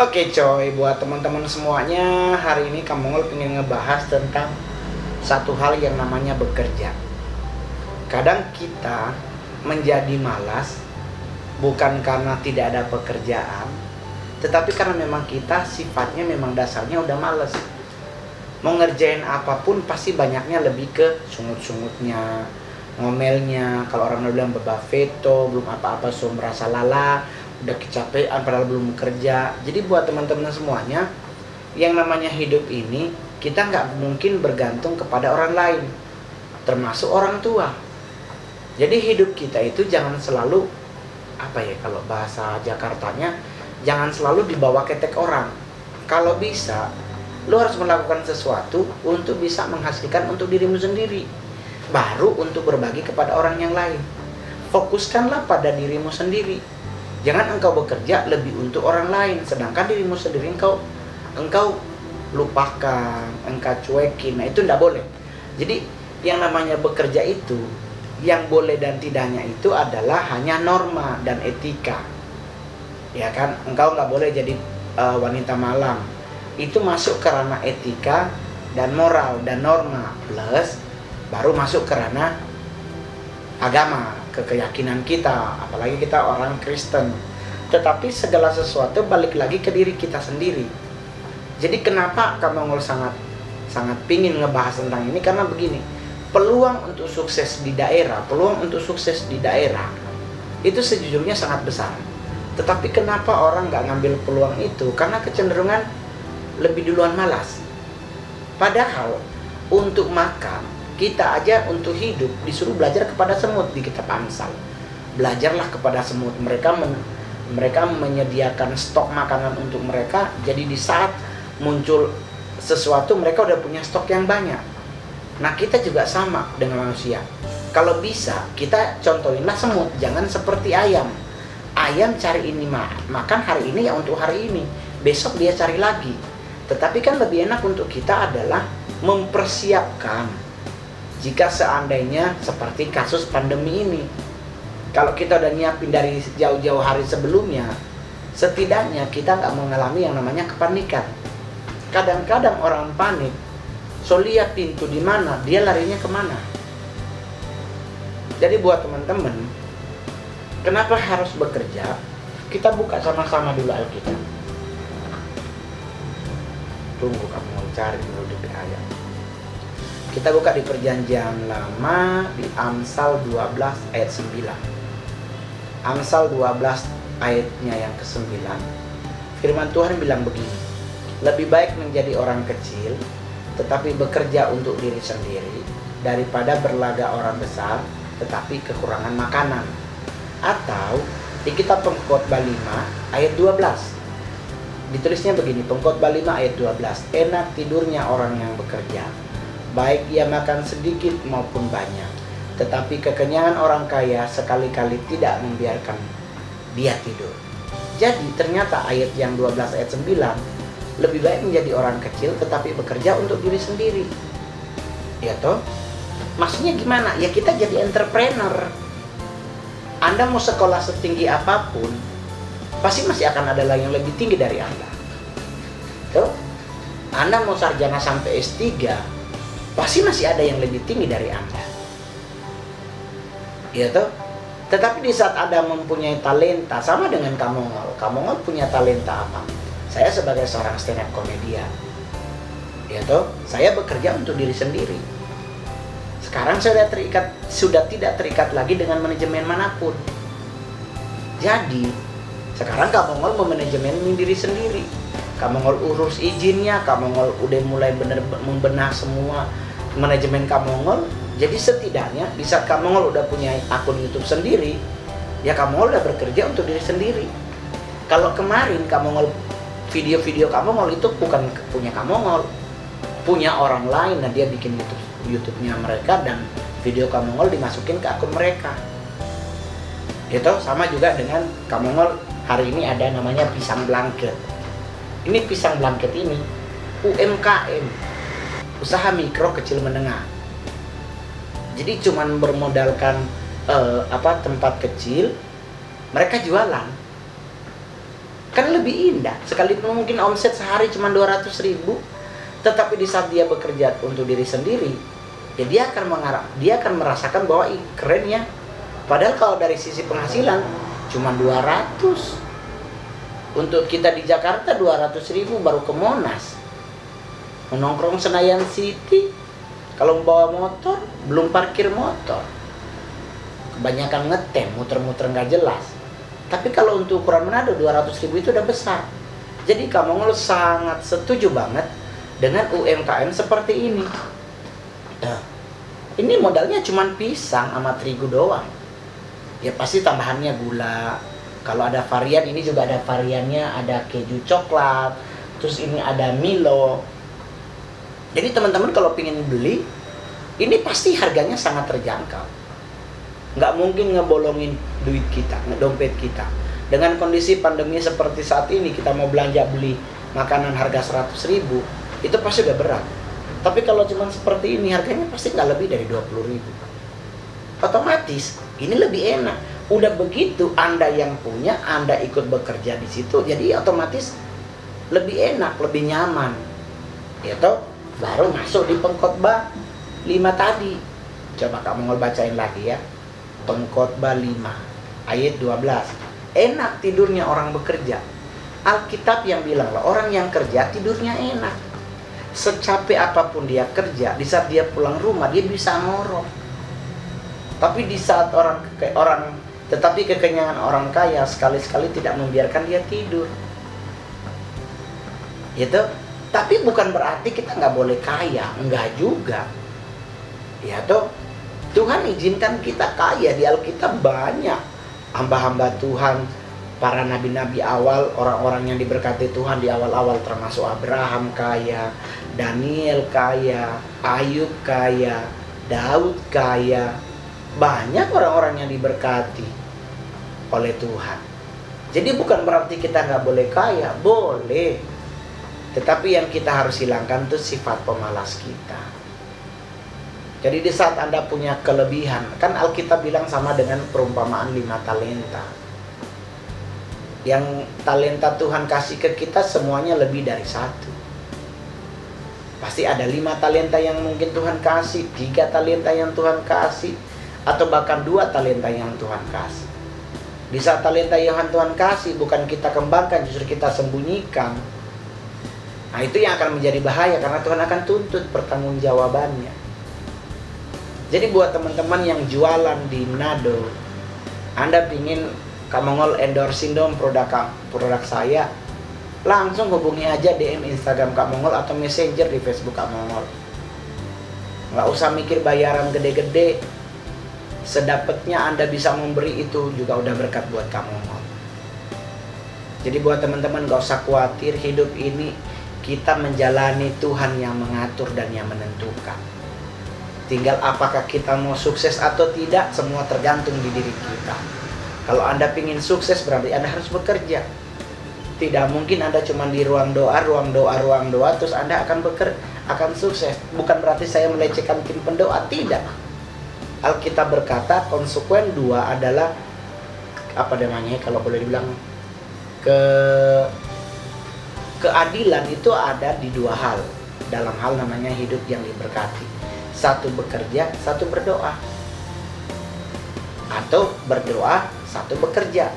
Oke coy, buat teman-teman semuanya, hari ini Kamongol pengen ngebahas tentang satu hal yang namanya bekerja. Kadang kita menjadi malas bukan karena tidak ada pekerjaan, tetapi karena memang kita sifatnya memang dasarnya udah males. Mau ngerjain apapun pasti banyaknya lebih ke sungut-sungutnya, ngomelnya. Kalau orang bilang beba veto, belum apa-apa so merasa lala, udah kecapean padahal belum bekerja. Jadi buat teman-teman semuanya, yang namanya hidup ini kita nggak mungkin bergantung kepada orang lain, termasuk orang tua. Jadi hidup kita itu jangan selalu kalau bahasa Jakartanya, jangan selalu dibawa ketek orang. Kalau bisa lu harus melakukan sesuatu untuk bisa menghasilkan untuk dirimu sendiri, baru untuk berbagi kepada orang yang lain. Fokuskanlah pada dirimu sendiri. Jangan engkau bekerja lebih untuk orang lain, sedangkan dirimu sendiri engkau lupakan, engkau cuekin. Nah itu tidak boleh. Jadi yang namanya bekerja itu, yang boleh dan tidaknya itu adalah hanya norma dan etika. Ya kan, engkau nggak boleh jadi wanita malam. Itu masuk ke ranah etika dan moral dan norma, plus baru masuk ke ranah agama, keyakinan kita, apalagi kita orang Kristen. Tetapi segala sesuatu balik lagi ke diri kita sendiri. Jadi kenapa Kamongol sangat pingin ngebahas tentang ini, karena begini, peluang untuk sukses di daerah itu sejujurnya sangat besar. Tetapi kenapa orang nggak ngambil peluang itu? Karena kecenderungan lebih duluan malas. Padahal untuk makan, kita aja untuk hidup disuruh belajar kepada semut di kitab Amsal. Belajarlah kepada semut. Mereka menyediakan stok makanan untuk mereka. Jadi di saat muncul sesuatu, mereka udah punya stok yang banyak. Nah kita juga sama dengan manusia. Kalau bisa kita contohinlah semut. Jangan seperti ayam. Ayam cari ini makan hari ini ya untuk hari ini. Besok dia cari lagi. Tetapi kan lebih enak untuk kita adalah mempersiapkan jika seandainya seperti kasus pandemi ini. Kalau kita udah nyiapin dari jauh-jauh hari sebelumnya, setidaknya kita nggak mengalami yang namanya kepanikan. Kadang-kadang orang panik, so lihat pintu di mana, dia larinya kemana. Jadi buat teman-teman, kenapa harus bekerja? Kita buka sama-sama dulu Alkitab. Tunggu kamu mau cari dulu di ayat. Kita buka di Perjanjian Lama di Amsal 12 ayat 9. Amsal 12 ayatnya yang ke-9. Firman Tuhan bilang begini. Lebih baik menjadi orang kecil tetapi bekerja untuk diri sendiri daripada berlaga orang besar tetapi kekurangan makanan. Atau di kitab Pengkhotbah 5 ayat 12. Ditulisnya begini, Pengkhotbah 5 ayat 12. Enak tidurnya orang yang bekerja, baik ia makan sedikit maupun banyak. Tetapi kekenyangan orang kaya sekali-kali tidak membiarkan dia tidur. Jadi ternyata ayat yang 12 ayat 9, lebih baik menjadi orang kecil tetapi bekerja untuk diri sendiri. Ya toh? Maksudnya gimana? Ya kita jadi entrepreneur. Anda mau sekolah setinggi apapun, pasti masih akan ada yang lebih tinggi dari Anda. Tuh, Anda mau sarjana sampai S3, pasti masih ada yang lebih tinggi dari Anda. Ya toh? Tetapi di saat Anda mempunyai talenta, sama dengan Kamongol punya talenta apa? Saya sebagai seorang stand up komedian. Ya toh? Saya bekerja untuk diri sendiri. Sekarang saya sudah tidak terikat lagi dengan manajemen manapun. Jadi sekarang Kamongol memanajemen diri sendiri. Kamongol urus izinnya, Kamongol udah mulai membenah semua manajemen Kamongol. Jadi setidaknya di saat Kamongol udah punya akun YouTube sendiri, ya Kamongol udah bekerja untuk diri sendiri. Kalau kemarin Kamongol, video-video Kamongol itu bukan punya Kamongol, punya orang lain. Nah dia bikin YouTube-nya mereka dan video Kamongol dimasukin ke akun mereka. Itu sama juga dengan Kamongol. Hari ini ada namanya Pisang Blanket. Ini Pisang Blanket ini UMKM, usaha mikro kecil menengah. Jadi cuman bermodalkan tempat kecil, mereka jualan. Kan lebih indah. Sekalipun mungkin omset sehari cuma 200.000, tetapi di saat dia bekerja untuk diri sendiri, ya dia akan merasakan bahwa keren ya. Padahal kalau dari sisi penghasilan cuma 200. Untuk kita di Jakarta 200.000 baru ke Monas. Menongkrong Senayan City, kalau bawa motor belum parkir motor. Kebanyakan ngetem, muter-muter nggak jelas. Tapi kalau untuk ukuran Manado 200.000 itu udah besar. Jadi Kak Mongol sangat setuju banget dengan UMKM seperti ini. Nah, ini modalnya cuma pisang sama terigu doang. Ya pasti tambahannya gula. Kalau ada varian, ini juga ada variannya, ada keju coklat, terus ini ada Milo. Jadi teman-teman kalau pengen beli, ini pasti harganya sangat terjangkau. Nggak mungkin ngebolongin duit kita, dompet kita. Dengan kondisi pandemi seperti saat ini, kita mau belanja beli makanan harga 100.000, itu pasti udah berat. Tapi kalau cuma seperti ini, harganya pasti nggak lebih dari 20.000. Otomatis ini lebih enak. Udah begitu Anda yang punya, Anda ikut bekerja di situ, jadi otomatis lebih enak, lebih nyaman. Itu baru masuk di pengkhotbah 5 tadi. Coba Kak Mongol bacain lagi ya. Pengkhotbah 5 ayat 12. Enak tidurnya orang bekerja. Alkitab yang bilang lah, orang yang kerja tidurnya enak. Secapek apapun dia kerja, di saat dia pulang rumah dia bisa ngorok. Tapi di saat tetapi kekenyangan orang kaya sekali-sekali tidak membiarkan dia tidur. Itu. Tapi bukan berarti kita nggak boleh kaya, enggak juga. Ya toh, Tuhan izinkan kita kaya. Di Alkitab banyak hamba-hamba Tuhan, para nabi-nabi awal, orang-orang yang diberkati Tuhan di awal-awal, termasuk Abraham kaya, Daniel kaya, Ayub kaya, Daud kaya. Banyak orang-orang yang diberkati oleh Tuhan. Jadi bukan berarti kita nggak boleh kaya, boleh. Tetapi yang kita harus hilangkan itu sifat pemalas kita. Jadi di saat Anda punya kelebihan, kan Alkitab bilang sama dengan perumpamaan 5 talenta. Yang talenta Tuhan kasih ke kita semuanya lebih dari 1. Pasti ada 5 talenta yang mungkin Tuhan kasih, 3 talenta yang Tuhan kasih, atau bahkan 2 talenta yang Tuhan kasih. Di saat talenta yang Tuhan kasih bukan kita kembangkan, justru kita sembunyikan. Nah itu yang akan menjadi bahaya, karena Tuhan akan tuntut pertanggungjawabannya. Jadi buat teman-teman yang jualan di Manado, Anda pingin Kak Mongol endorsein dong produk saya, langsung hubungi aja DM Instagram Kak Mongol atau Messenger di Facebook Kak Mongol. Nggak usah mikir bayaran gede-gede. Sedapatnya Anda bisa memberi, itu juga udah berkat buat Kak Mongol. Jadi buat teman-teman nggak usah khawatir, hidup ini kita menjalani Tuhan yang mengatur dan yang menentukan. Tinggal apakah kita mau sukses atau tidak, semua tergantung di diri kita. Kalau Anda ingin sukses berarti Anda harus bekerja. Tidak mungkin Anda cuma di ruang doa, terus Anda akan sukses. Bukan berarti saya melecehkan tim pendoa, tidak. Alkitab berkata konsekuen 2 adalah kalau boleh dibilang keadilan itu ada di 2 hal dalam hal namanya hidup yang diberkati. 1 bekerja, 1 berdoa. Atau berdoa, 1 bekerja.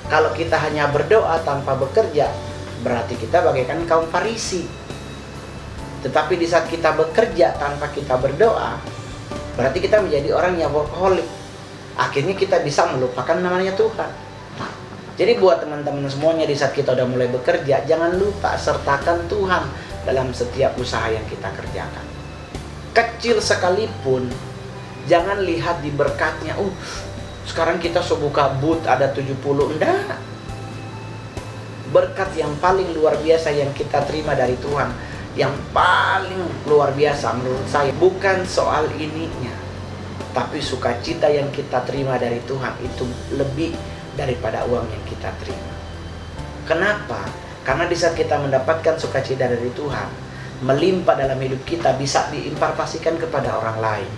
Kalau kita hanya berdoa tanpa bekerja, berarti kita bagaikan kaum Farisi. Tetapi di saat kita bekerja tanpa kita berdoa, berarti kita menjadi orang yang workaholic. Akhirnya kita bisa melupakan namanya Tuhan. Jadi buat teman-teman semuanya, di saat kita udah mulai bekerja, jangan lupa sertakan Tuhan dalam setiap usaha yang kita kerjakan. Kecil sekalipun, jangan lihat di berkatnya. Sekarang kita buka booth ada 70. Enggak. Berkat yang paling luar biasa yang kita terima dari Tuhan, yang paling luar biasa menurut saya, bukan soal ininya, tapi sukacita yang kita terima dari Tuhan itu lebih daripada uang yang kita terima. Kenapa? Karena di saat kita mendapatkan sukacita dari Tuhan, melimpah dalam hidup kita, bisa diimpartasikan kepada orang lain.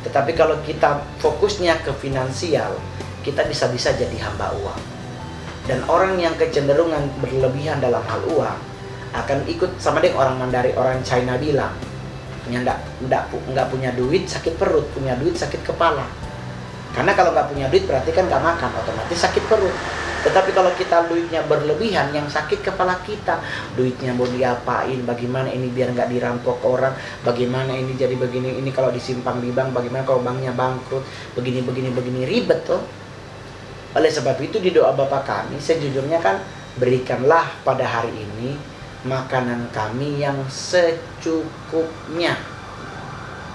Tetapi kalau kita fokusnya ke finansial, kita bisa jadi hamba uang. Dan orang yang kecenderungan berlebihan dalam hal uang akan ikut sama dengan orang Mandarin, orang China bilang, yang nggak punya duit sakit perut, punya duit sakit kepala. Karena kalau nggak punya duit berarti kan nggak makan, otomatis sakit perut. Tetapi kalau kita duitnya berlebihan, yang sakit kepala kita. Duitnya mau diapain, bagaimana ini biar nggak dirampok orang, bagaimana ini jadi begini, ini kalau disimpan di bank, bagaimana kalau banknya bangkrut, begini, ribet tuh. Oleh sebab itu di doa Bapa kami, sejujurnya kan, berikanlah pada hari ini makanan kami yang secukupnya.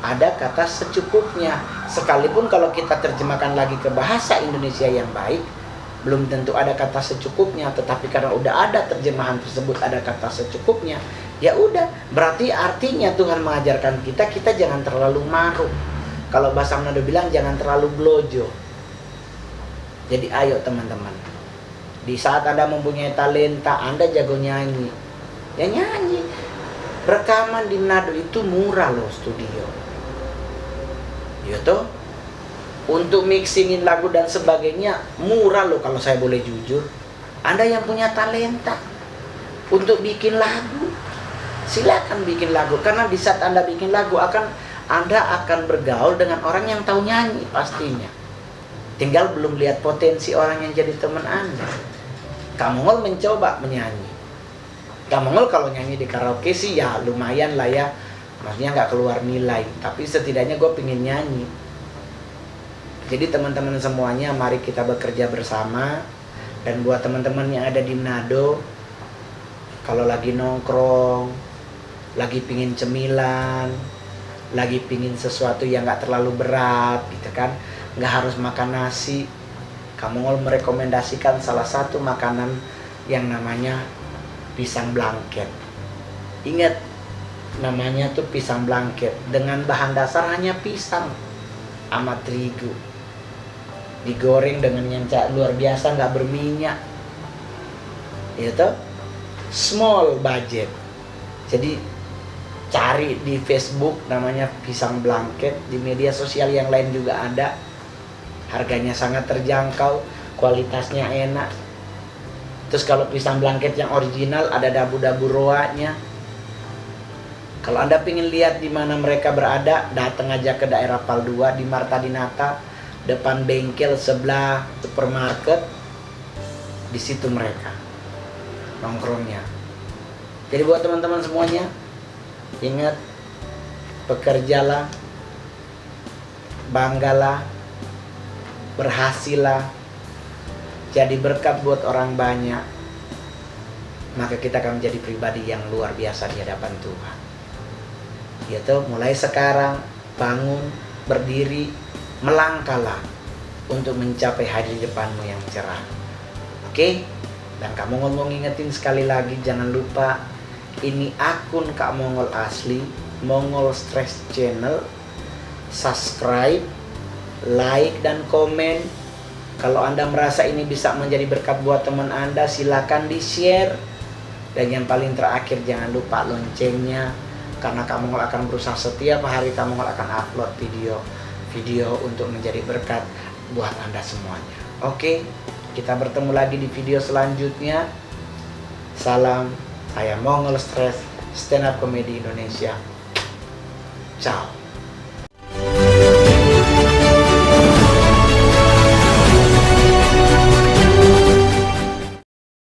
Ada kata secukupnya. Sekalipun kalau kita terjemahkan lagi ke bahasa Indonesia yang baik, belum tentu ada kata secukupnya. Tetapi karena udah ada terjemahan tersebut, ada kata secukupnya, ya udah, berarti artinya Tuhan mengajarkan kita jangan terlalu maruk. Kalau bahasa Manado bilang jangan terlalu blojo. Jadi ayo teman-teman, di saat Anda mempunyai talenta, Anda jago nyanyi, ya nyanyi. Rekaman di Manado itu murah loh, studio. Ya toh, untuk mixingin lagu dan sebagainya murah loh kalau saya boleh jujur. Anda yang punya talenta untuk bikin lagu, silakan bikin lagu. Karena di saat Anda bikin lagu, Anda akan bergaul dengan orang yang tahu nyanyi pastinya. Tinggal belum lihat potensi orang yang jadi teman Anda. Kak Mongol mencoba menyanyi. Kak Mongol kalau nyanyi di karaoke sih ya lumayan lah ya, maksudnya nggak keluar nilai, tapi setidaknya gue pengen nyanyi. Jadi teman-teman semuanya, mari kita bekerja bersama. Dan buat teman-teman yang ada di Manado, kalau lagi nongkrong, lagi pingin cemilan, lagi pingin sesuatu yang nggak terlalu berat gitu kan, nggak harus makan nasi, Kak Mongol merekomendasikan salah satu makanan yang namanya pisang blanket. Ingat, namanya tuh pisang blanket, dengan bahan dasar hanya pisang sama terigu, digoreng dengan yang luar biasa, nggak berminyak. Itu small budget. Jadi cari di Facebook namanya pisang blanket, di media sosial yang lain juga ada. Harganya sangat terjangkau, kualitasnya enak. Terus kalau pisang blanket yang original ada dabu-dabu roanya. Kalau Anda pengen lihat di mana mereka berada, datang aja ke daerah Pal 2 di Marta Dinata, depan bengkel sebelah supermarket. Di situ mereka nongkrongnya. Jadi buat teman-teman semuanya, ingat, bekerjalah, banggalah, berhasillah, jadi berkat buat orang banyak, maka kita akan menjadi pribadi yang luar biasa di hadapan Tuhan. Yaitu mulai sekarang bangun, berdiri, melangkahlah untuk mencapai hari depanmu yang cerah. Oke? Dan Kak Mongol mau ngingetin sekali lagi, jangan lupa ini akun Kak Mongol asli, Mongol Stress Channel. Subscribe, like, dan komen. Kalau Anda merasa ini bisa menjadi berkat buat teman Anda, silakan di-share. Dan yang paling terakhir, jangan lupa loncengnya, karena Kak Mongol akan berusaha setiap hari. Kak Mongol akan upload video untuk menjadi berkat buat Anda semuanya. Oke, kita bertemu lagi di video selanjutnya. Salam, saya Mongol Stress, stand up comedy Indonesia. Ciao.